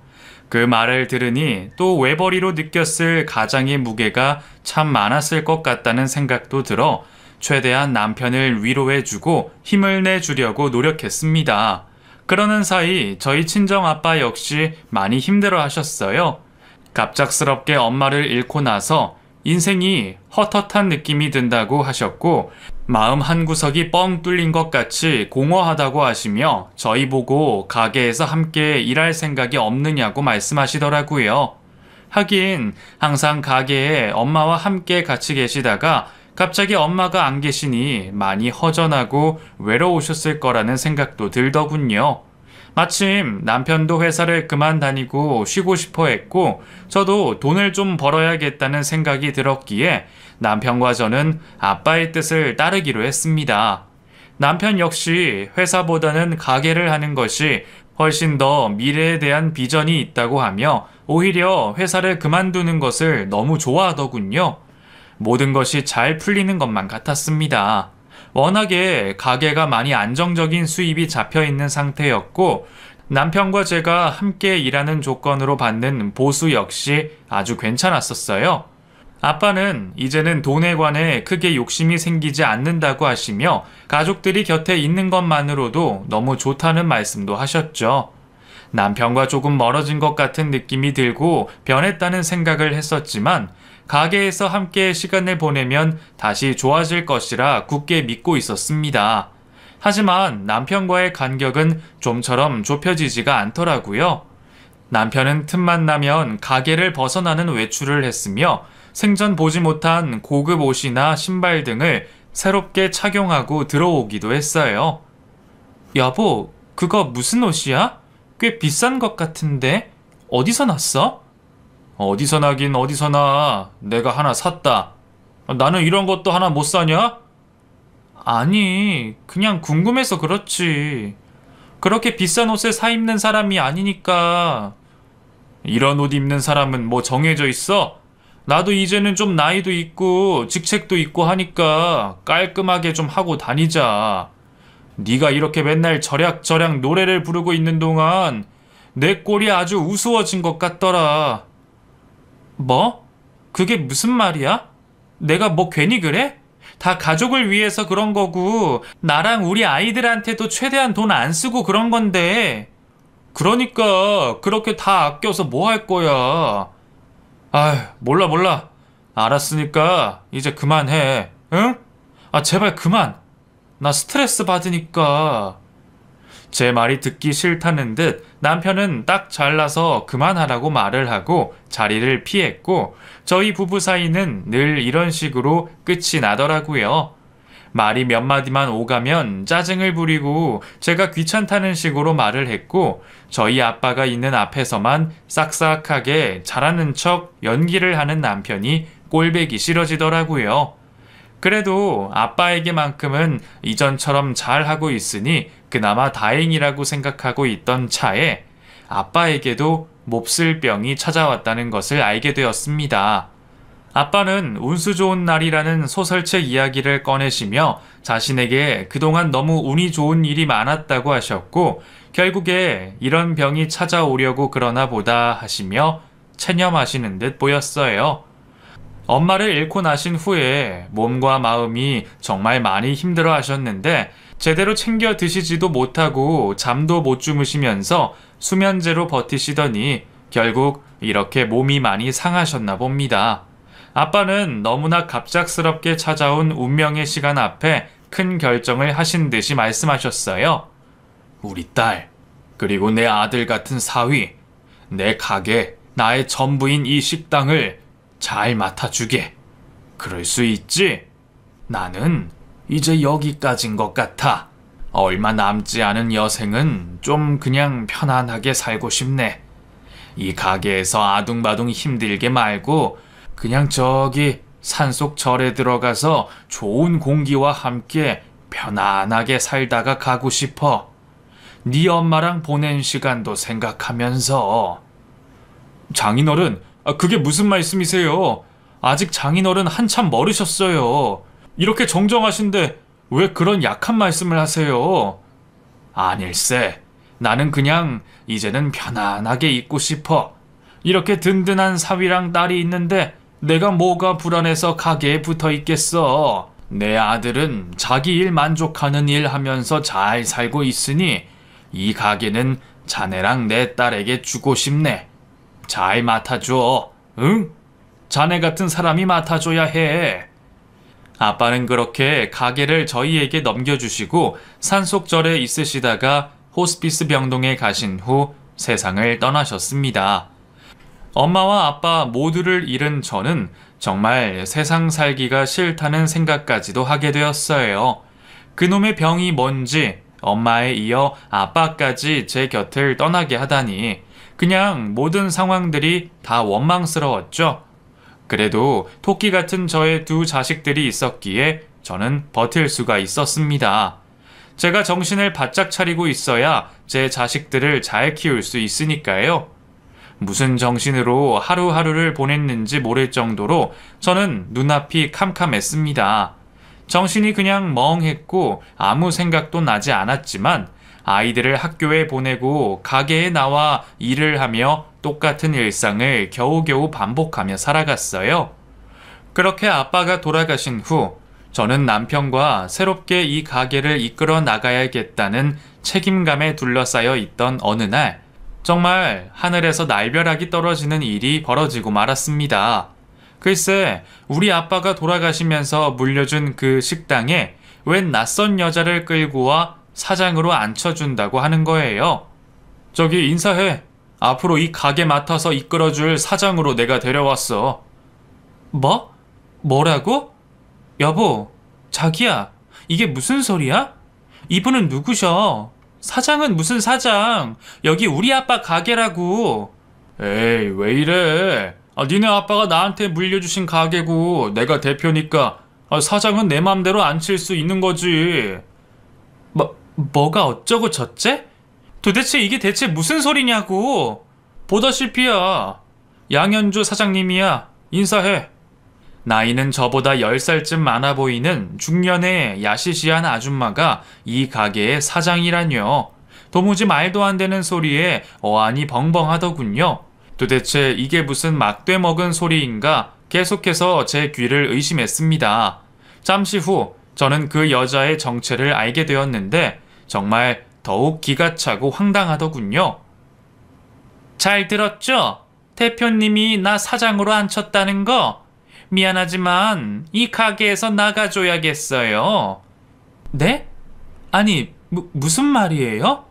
그 말을 들으니 또 외벌이로 느꼈을 가장의 무게가 참 많았을 것 같다는 생각도 들어 최대한 남편을 위로해주고 힘을 내주려고 노력했습니다. 그러는 사이 저희 친정아빠 역시 많이 힘들어 하셨어요. 갑작스럽게 엄마를 잃고 나서 인생이 헛헛한 느낌이 든다고 하셨고, 마음 한구석이 뻥 뚫린 것 같이 공허하다고 하시며 저희 보고 가게에서 함께 일할 생각이 없느냐고 말씀하시더라고요. 하긴 항상 가게에 엄마와 함께 같이 계시다가 갑자기 엄마가 안 계시니 많이 허전하고 외로우셨을 거라는 생각도 들더군요. 마침 남편도 회사를 그만 다니고 쉬고 싶어 했고, 저도 돈을 좀 벌어야겠다는 생각이 들었기에 남편과 저는 아빠의 뜻을 따르기로 했습니다. 남편 역시 회사보다는 가게를 하는 것이 훨씬 더 미래에 대한 비전이 있다고 하며 오히려 회사를 그만두는 것을 너무 좋아하더군요. 모든 것이 잘 풀리는 것만 같았습니다. 워낙에 가게가 많이 안정적인 수입이 잡혀 있는 상태였고, 남편과 제가 함께 일하는 조건으로 받는 보수 역시 아주 괜찮았었어요. 아빠는 이제는 돈에 관해 크게 욕심이 생기지 않는다고 하시며 가족들이 곁에 있는 것만으로도 너무 좋다는 말씀도 하셨죠. 남편과 조금 멀어진 것 같은 느낌이 들고 변했다는 생각을 했었지만, 가게에서 함께 시간을 보내면 다시 좋아질 것이라 굳게 믿고 있었습니다. 하지만 남편과의 간격은 좀처럼 좁혀지지가 않더라고요. 남편은 틈만 나면 가게를 벗어나는 외출을 했으며 생전 보지 못한 고급 옷이나 신발 등을 새롭게 착용하고 들어오기도 했어요. 여보, 그거 무슨 옷이야? 꽤 비싼 것 같은데? 어디서 났어? 어디서 나긴 어디서 나. 내가 하나 샀다. 나는 이런 것도 하나 못 사냐? 아니, 그냥 궁금해서 그렇지. 그렇게 비싼 옷을 사 입는 사람이 아니니까. 이런 옷 입는 사람은 뭐 정해져 있어? 나도 이제는 좀 나이도 있고 직책도 있고 하니까 깔끔하게 좀 하고 다니자. 네가 이렇게 맨날 절약절약 노래를 부르고 있는 동안 내 꼴이 아주 우스워진 것 같더라. 뭐? 그게 무슨 말이야? 내가 뭐 괜히 그래? 다 가족을 위해서 그런 거고 나랑 우리 아이들한테도 최대한 돈 안 쓰고 그런 건데. 그러니까 그렇게 다 아껴서 뭐 할 거야. 아휴, 몰라. 알았으니까 이제 그만해. 응? 아, 제발 그만. 나 스트레스 받으니까. 제 말이 듣기 싫다는 듯 남편은 딱 잘라서 그만하라고 말을 하고 자리를 피했고, 저희 부부 사이는 늘 이런 식으로 끝이 나더라고요. 말이 몇 마디만 오가면 짜증을 부리고 제가 귀찮다는 식으로 말을 했고, 저희 아빠가 있는 앞에서만 싹싹하게 잘하는 척 연기를 하는 남편이 꼴배기 싫어지더라고요. 그래도 아빠에게만큼은 이전처럼 잘하고 있으니 그나마 다행이라고 생각하고 있던 차에 아빠에게도 몹쓸 병이 찾아왔다는 것을 알게 되었습니다. 아빠는 운수 좋은 날이라는 소설책 이야기를 꺼내시며 자신에게 그동안 너무 운이 좋은 일이 많았다고 하셨고, 결국에 이런 병이 찾아오려고 그러나 보다 하시며 체념하시는 듯 보였어요. 엄마를 잃고 나신 후에 몸과 마음이 정말 많이 힘들어 하셨는데 제대로 챙겨 드시지도 못하고 잠도 못 주무시면서 수면제로 버티시더니 결국 이렇게 몸이 많이 상하셨나 봅니다. 아빠는 너무나 갑작스럽게 찾아온 운명의 시간 앞에 큰 결정을 하신 듯이 말씀하셨어요. 우리 딸, 그리고 내 아들 같은 사위, 내 가게, 나의 전부인 이 식당을 잘 맡아주게. 그럴 수 있지? 나는 이제 여기까지인 것 같아. 얼마 남지 않은 여생은 좀 그냥 편안하게 살고 싶네. 이 가게에서 아둥바둥 힘들게 말고 그냥 저기 산속 절에 들어가서 좋은 공기와 함께 편안하게 살다가 가고 싶어. 네 엄마랑 보낸 시간도 생각하면서. 장인어른, 그게 무슨 말씀이세요? 아직 장인어른 한참 멀으셨어요. 이렇게 정정하신데 왜 그런 약한 말씀을 하세요? 아닐세. 나는 그냥 이제는 편안하게 있고 싶어. 이렇게 든든한 사위랑 딸이 있는데 내가 뭐가 불안해서 가게에 붙어 있겠어. 내 아들은 자기 일 만족하는 일 하면서 잘 살고 있으니 이 가게는 자네랑 내 딸에게 주고 싶네. 잘 맡아줘. 응? 자네 같은 사람이 맡아줘야 해. 아빠는 그렇게 가게를 저희에게 넘겨주시고 산속절에 있으시다가 호스피스 병동에 가신 후 세상을 떠나셨습니다. 엄마와 아빠 모두를 잃은 저는 정말 세상 살기가 싫다는 생각까지도 하게 되었어요. 그놈의 병이 뭔지 엄마에 이어 아빠까지 제 곁을 떠나게 하다니 그냥 모든 상황들이 다 원망스러웠죠. 그래도 토끼 같은 저의 두 자식들이 있었기에 저는 버틸 수가 있었습니다. 제가 정신을 바짝 차리고 있어야 제 자식들을 잘 키울 수 있으니까요. 무슨 정신으로 하루하루를 보냈는지 모를 정도로 저는 눈앞이 캄캄했습니다. 정신이 그냥 멍했고 아무 생각도 나지 않았지만 아이들을 학교에 보내고 가게에 나와 일을 하며 똑같은 일상을 겨우겨우 반복하며 살아갔어요. 그렇게 아빠가 돌아가신 후 저는 남편과 새롭게 이 가게를 이끌어 나가야겠다는 책임감에 둘러싸여 있던 어느 날 정말 하늘에서 날벼락이 떨어지는 일이 벌어지고 말았습니다. 글쎄, 우리 아빠가 돌아가시면서 물려준 그 식당에 웬 낯선 여자를 끌고 와 사장으로 앉혀준다고 하는 거예요. 저기 인사해. 앞으로 이 가게 맡아서 이끌어줄 사장으로 내가 데려왔어. 뭐? 뭐라고? 여보, 자기야, 이게 무슨 소리야? 이분은 누구셔? 사장은 무슨 사장? 여기 우리 아빠 가게라고. 에이, 왜 이래? 니네 아빠가 나한테 물려주신 가게고 내가 대표니까 사장은 내 맘대로 앉힐 수 있는 거지. 뭐가 어쩌고 저째? 도대체 이게 대체 무슨 소리냐고. 보다시피야. 양현주 사장님이야. 인사해. 나이는 저보다 10살쯤 많아 보이는 중년의 야시시한 아줌마가 이 가게의 사장이라뇨. 도무지 말도 안 되는 소리에 어안이 벙벙하더군요. 도대체 이게 무슨 막돼 먹은 소리인가 계속해서 제 귀를 의심했습니다. 잠시 후 저는 그 여자의 정체를 알게 되었는데 정말 더욱 기가 차고 황당하더군요. 잘 들었죠? 대표님이 나 사장으로 앉혔다는 거. 미안하지만 이 가게에서 나가줘야겠어요. 네? 아니, 무슨 말이에요?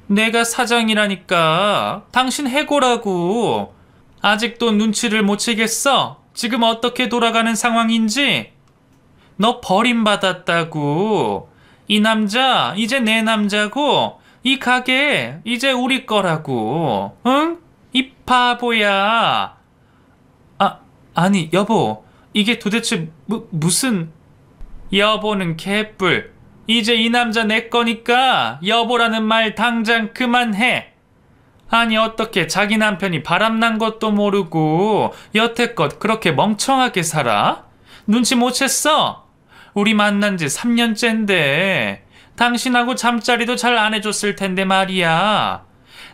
내가 사장이라니까. 당신 해고라고. 아직도 눈치를 못 채겠어? 지금 어떻게 돌아가는 상황인지? 너 버림받았다고. 이 남자 이제 내 남자고 이 가게 이제 우리 거라고. 응? 이 바보야. 아니 여보, 이게 도대체 무슨... 여보는 개뿔. 이제 이 남자 내 거니까 여보라는 말 당장 그만해. 아니 어떻게 자기 남편이 바람난 것도 모르고 여태껏 그렇게 멍청하게 살아? 눈치 못 챘어? 우리 만난 지 3년째인데 당신하고 잠자리도 잘 안 해줬을 텐데 말이야.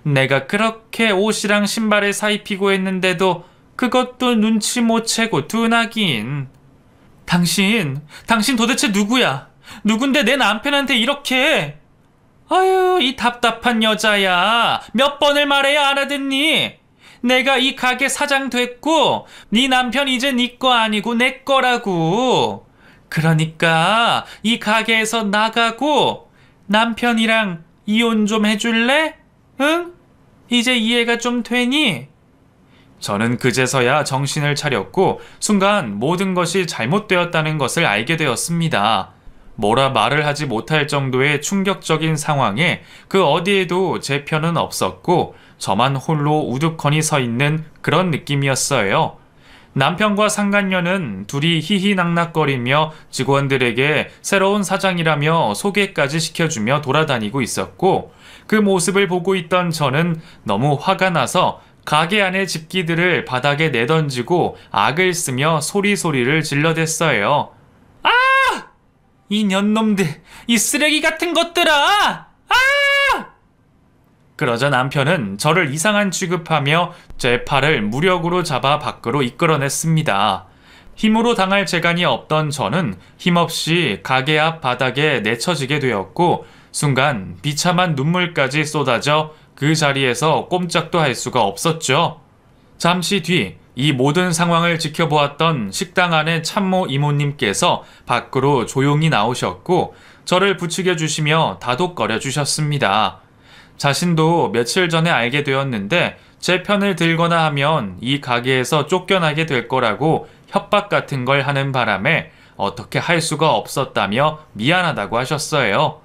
내가 그렇게 옷이랑 신발을 사입히고 했는데도 그것도 눈치 못 채고 둔하긴. 당신 도대체 누구야? 누군데 내 남편한테 이렇게. 아유, 이 답답한 여자야. 몇 번을 말해야 알아듣니? 내가 이 가게 사장 됐고 네 남편 이제 네 거 아니고 내 거라고. 그러니까 이 가게에서 나가고 남편이랑 이혼 좀 해줄래? 응? 이제 이해가 좀 되니? 저는 그제서야 정신을 차렸고 순간 모든 것이 잘못되었다는 것을 알게 되었습니다. 뭐라 말을 하지 못할 정도의 충격적인 상황에 그 어디에도 제 편은 없었고 저만 홀로 우두커니 서 있는 그런 느낌이었어요. 남편과 상간녀는 둘이 히히낙낙거리며 직원들에게 새로운 사장이라며 소개까지 시켜주며 돌아다니고 있었고 그 모습을 보고 있던 저는 너무 화가 나서 가게 안의 집기들을 바닥에 내던지고 악을 쓰며 소리소리를 질러댔어요. 아! 이 년놈들! 이 쓰레기 같은 것들아! 아! 그러자 남편은 저를 이상한 취급하며 제 팔을 무력으로 잡아 밖으로 이끌어냈습니다. 힘으로 당할 재간이 없던 저는 힘없이 가게 앞 바닥에 내쳐지게 되었고 순간 비참한 눈물까지 쏟아져 그 자리에서 꼼짝도 할 수가 없었죠. 잠시 뒤 이 모든 상황을 지켜보았던 식당 안의 참모 이모님께서 밖으로 조용히 나오셨고 저를 부추겨 주시며 다독거려 주셨습니다. 자신도 며칠 전에 알게 되었는데 제 편을 들거나 하면 이 가게에서 쫓겨나게 될 거라고 협박 같은 걸 하는 바람에 어떻게 할 수가 없었다며 미안하다고 하셨어요.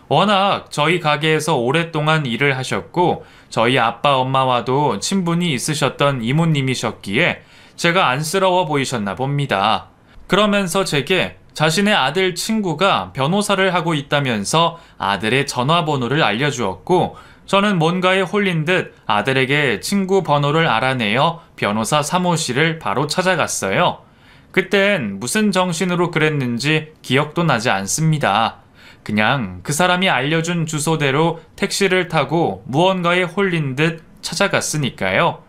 워낙 저희 가게에서 오랫동안 일을 하셨고 저희 아빠 엄마와도 친분이 있으셨던 이모님이셨기에 제가 안쓰러워 보이셨나 봅니다. 그러면서 제게 자신의 아들 친구가 변호사를 하고 있다면서 아들의 전화번호를 알려주었고 저는 뭔가에 홀린 듯 아들에게 친구 번호를 알아내어 변호사 사무실을 바로 찾아갔어요. 그땐 무슨 정신으로 그랬는지 기억도 나지 않습니다. 그냥 그 사람이 알려준 주소대로 택시를 타고 무언가에 홀린 듯 찾아갔으니까요.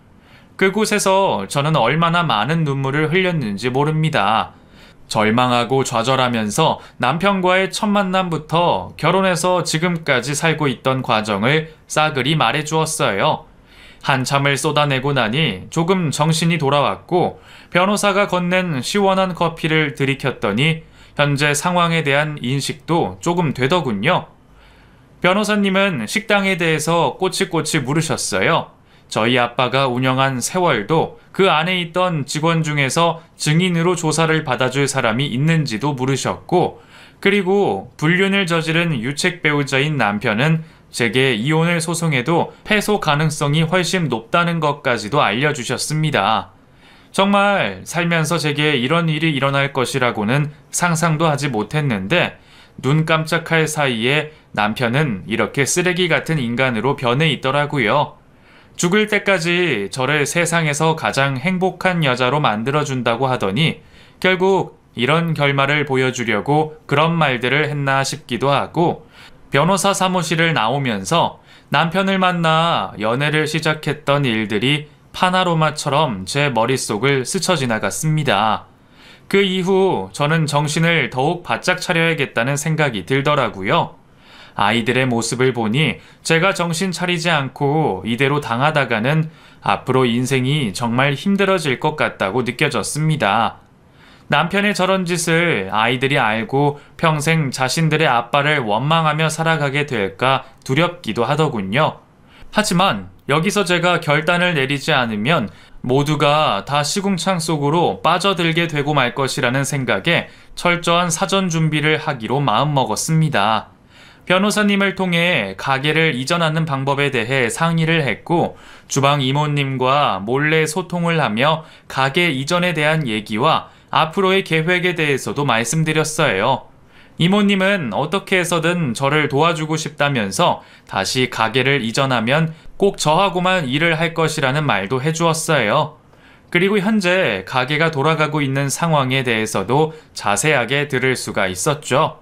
그곳에서 저는 얼마나 많은 눈물을 흘렸는지 모릅니다. 절망하고 좌절하면서 남편과의 첫 만남부터 결혼해서 지금까지 살고 있던 과정을 싸그리 말해주었어요. 한참을 쏟아내고 나니 조금 정신이 돌아왔고 변호사가 건넨 시원한 커피를 들이켰더니 현재 상황에 대한 인식도 조금 되더군요. 변호사님은 식당에 대해서 꼬치꼬치 물으셨어요. 저희 아빠가 운영한 세월도 그 안에 있던 직원 중에서 증인으로 조사를 받아줄 사람이 있는지도 물으셨고 그리고 불륜을 저지른 유책 배우자인 남편은 제게 이혼을 소송해도 패소 가능성이 훨씬 높다는 것까지도 알려주셨습니다. 정말 살면서 제게 이런 일이 일어날 것이라고는 상상도 하지 못했는데 눈 깜짝할 사이에 남편은 이렇게 쓰레기 같은 인간으로 변해 있더라고요. 죽을 때까지 저를 세상에서 가장 행복한 여자로 만들어준다고 하더니 결국 이런 결말을 보여주려고 그런 말들을 했나 싶기도 하고 변호사 사무실을 나오면서 남편을 만나 연애를 시작했던 일들이 파나로마처럼 제 머릿속을 스쳐 지나갔습니다. 그 이후 저는 정신을 더욱 바짝 차려야겠다는 생각이 들더라고요. 아이들의 모습을 보니 제가 정신 차리지 않고 이대로 당하다가는 앞으로 인생이 정말 힘들어질 것 같다고 느껴졌습니다. 남편의 저런 짓을 아이들이 알고 평생 자신들의 아빠를 원망하며 살아가게 될까 두렵기도 하더군요. 하지만 여기서 제가 결단을 내리지 않으면 모두가 다 시궁창 속으로 빠져들게 되고 말 것이라는 생각에 철저한 사전 준비를 하기로 마음먹었습니다. 변호사님을 통해 가게를 이전하는 방법에 대해 상의를 했고 주방 이모님과 몰래 소통을 하며 가게 이전에 대한 얘기와 앞으로의 계획에 대해서도 말씀드렸어요. 이모님은 어떻게 해서든 저를 도와주고 싶다면서 다시 가게를 이전하면 꼭 저하고만 일을 할 것이라는 말도 해주었어요. 그리고 현재 가게가 돌아가고 있는 상황에 대해서도 자세하게 들을 수가 있었죠.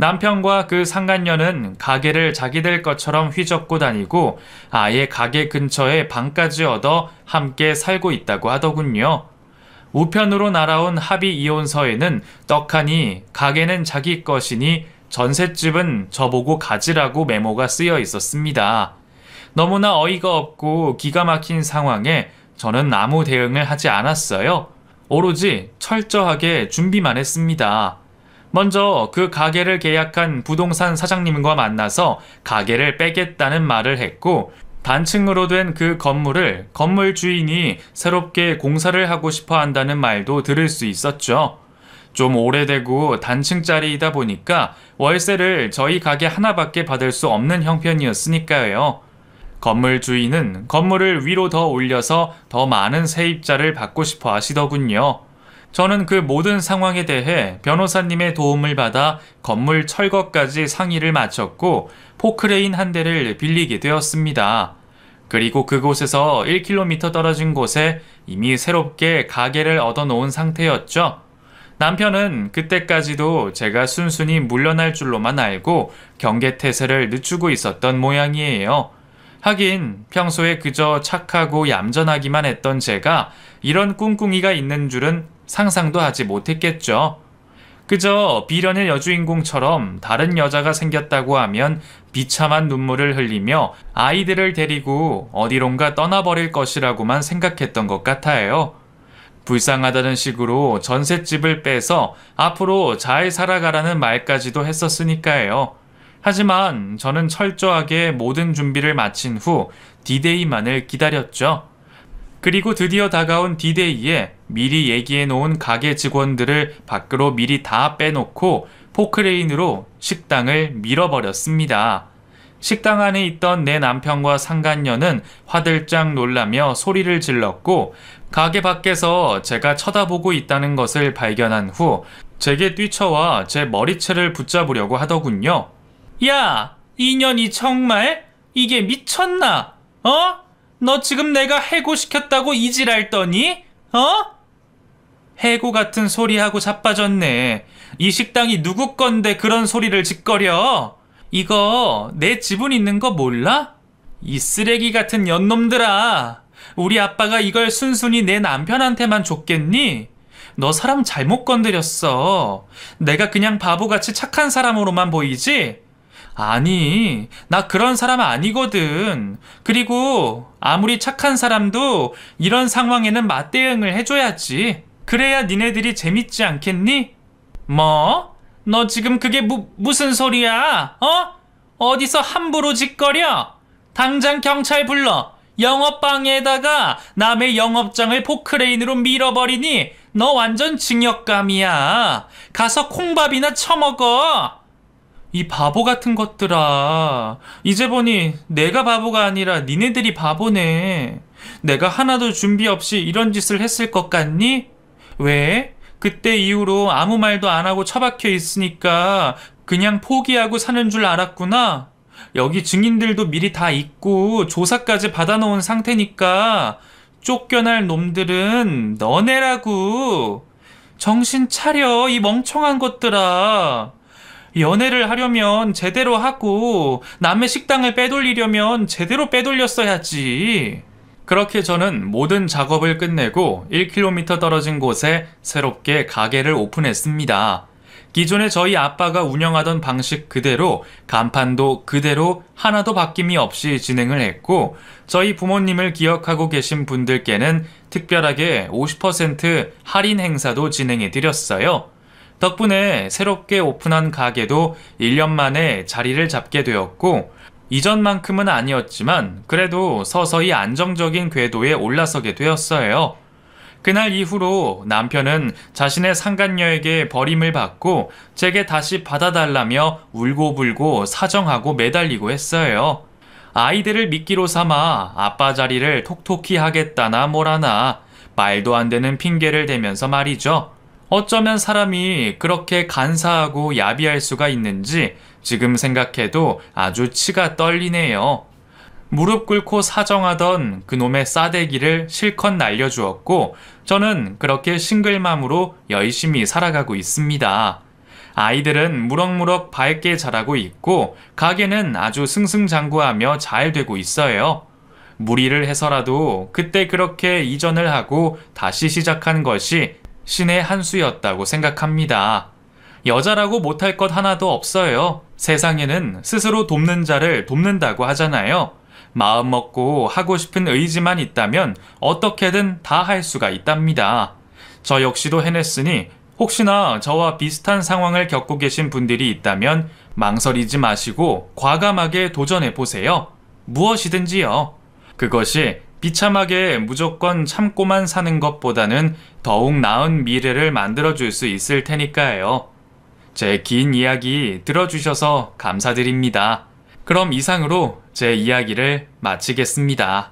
남편과 그 상간녀는 가게를 자기들 것처럼 휘젓고 다니고 아예 가게 근처에 방까지 얻어 함께 살고 있다고 하더군요. 우편으로 날아온 합의 이혼서에는 떡하니 가게는 자기 것이니 전셋집은 저보고 가지라고 메모가 쓰여 있었습니다. 너무나 어이가 없고 기가 막힌 상황에 저는 아무 대응을 하지 않았어요. 오로지 철저하게 준비만 했습니다. 먼저 그 가게를 계약한 부동산 사장님과 만나서 가게를 빼겠다는 말을 했고, 단층으로 된 그 건물을 건물 주인이 새롭게 공사를 하고 싶어 한다는 말도 들을 수 있었죠. 좀 오래되고 단층짜리이다 보니까 월세를 저희 가게 하나밖에 받을 수 없는 형편이었으니까요. 건물 주인은 건물을 위로 더 올려서 더 많은 세입자를 받고 싶어 하시더군요. 저는 그 모든 상황에 대해 변호사님의 도움을 받아 건물 철거까지 상의를 마쳤고 포크레인 한 대를 빌리게 되었습니다. 그리고 그곳에서 1km 떨어진 곳에 이미 새롭게 가게를 얻어놓은 상태였죠. 남편은 그때까지도 제가 순순히 물러날 줄로만 알고 경계태세를 늦추고 있었던 모양이에요. 하긴 평소에 그저 착하고 얌전하기만 했던 제가 이런 꿍꿍이가 있는 줄은 상상도 하지 못했겠죠. 그저 비련의 여주인공처럼 다른 여자가 생겼다고 하면 비참한 눈물을 흘리며 아이들을 데리고 어디론가 떠나버릴 것이라고만 생각했던 것 같아요. 불쌍하다는 식으로 전셋집을 빼서 앞으로 잘 살아가라는 말까지도 했었으니까요. 하지만 저는 철저하게 모든 준비를 마친 후 디데이만을 기다렸죠. 그리고 드디어 다가온 디데이에 미리 얘기해 놓은 가게 직원들을 밖으로 미리 다 빼놓고 포크레인으로 식당을 밀어버렸습니다. 식당 안에 있던 내 남편과 상간녀는 화들짝 놀라며 소리를 질렀고, 가게 밖에서 제가 쳐다보고 있다는 것을 발견한 후 제게 뛰쳐와 제 머리채를 붙잡으려고 하더군요. 야, 이년이 정말? 이게 미쳤나? 어? 너 지금 내가 해고시켰다고 이질할 떠니? 해고 같은 소리하고 자빠졌네. 이 식당이 누구 건데 그런 소리를 짓거려? 이거 내 지분 있는 거 몰라? 이 쓰레기 같은 연놈들아. 우리 아빠가 이걸 순순히 내 남편한테만 줬겠니? 너 사람 잘못 건드렸어. 내가 그냥 바보같이 착한 사람으로만 보이지? 아니, 나 그런 사람 아니거든. 그리고 아무리 착한 사람도 이런 상황에는 맞대응을 해줘야지. 그래야 니네들이 재밌지 않겠니? 뭐? 너 지금 그게 무슨 소리야? 어디서 함부로 짓거려? 당장 경찰 불러. 영업방해에다가 남의 영업장을 포크레인으로 밀어버리니 너 완전 징역감이야. 가서 콩밥이나 처먹어. 이 바보 같은 것들아. 이제 보니 내가 바보가 아니라 니네들이 바보네. 내가 하나도 준비 없이 이런 짓을 했을 것 같니? 왜? 그때 이후로 아무 말도 안 하고 처박혀 있으니까 그냥 포기하고 사는 줄 알았구나. 여기 증인들도 미리 다 있고 조사까지 받아놓은 상태니까 쫓겨날 놈들은 너네라고. 정신 차려, 이 멍청한 것들아. 연애를 하려면 제대로 하고 남의 식당을 빼돌리려면 제대로 빼돌렸어야지. 그렇게 저는 모든 작업을 끝내고 1km 떨어진 곳에 새롭게 가게를 오픈했습니다. 기존에 저희 아빠가 운영하던 방식 그대로 간판도 그대로 하나도 바뀜이 없이 진행을 했고, 저희 부모님을 기억하고 계신 분들께는 특별하게 50% 할인 행사도 진행해 드렸어요. 덕분에 새롭게 오픈한 가게도 1년 만에 자리를 잡게 되었고, 이전만큼은 아니었지만 그래도 서서히 안정적인 궤도에 올라서게 되었어요. 그날 이후로 남편은 자신의 상간녀에게 버림을 받고 제게 다시 받아달라며 울고불고 사정하고 매달리고 했어요. 아이들을 미끼로 삼아 아빠 자리를 톡톡히 하겠다나 뭐라나 말도 안 되는 핑계를 대면서 말이죠. 어쩌면 사람이 그렇게 간사하고 야비할 수가 있는지 지금 생각해도 아주 치가 떨리네요. 무릎 꿇고 사정하던 그놈의 싸대기를 실컷 날려주었고 저는 그렇게 싱글맘으로 열심히 살아가고 있습니다. 아이들은 무럭무럭 밝게 자라고 있고 가게는 아주 승승장구하며 잘 되고 있어요. 무리를 해서라도 그때 그렇게 이전을 하고 다시 시작한 것이 신의 한 수였다고 생각합니다. 여자라고 못할 것 하나도 없어요. 세상에는 스스로 돕는 자를 돕는다고 하잖아요. 마음 먹고 하고 싶은 의지만 있다면 어떻게든 다 할 수가 있답니다. 저 역시도 해냈으니 혹시나 저와 비슷한 상황을 겪고 계신 분들이 있다면 망설이지 마시고 과감하게 도전해 보세요. 무엇이든지요. 그것이 비참하게 무조건 참고만 사는 것보다는 더욱 나은 미래를 만들어줄 수 있을 테니까요. 제 긴 이야기 들어주셔서 감사드립니다. 그럼 이상으로 제 이야기를 마치겠습니다.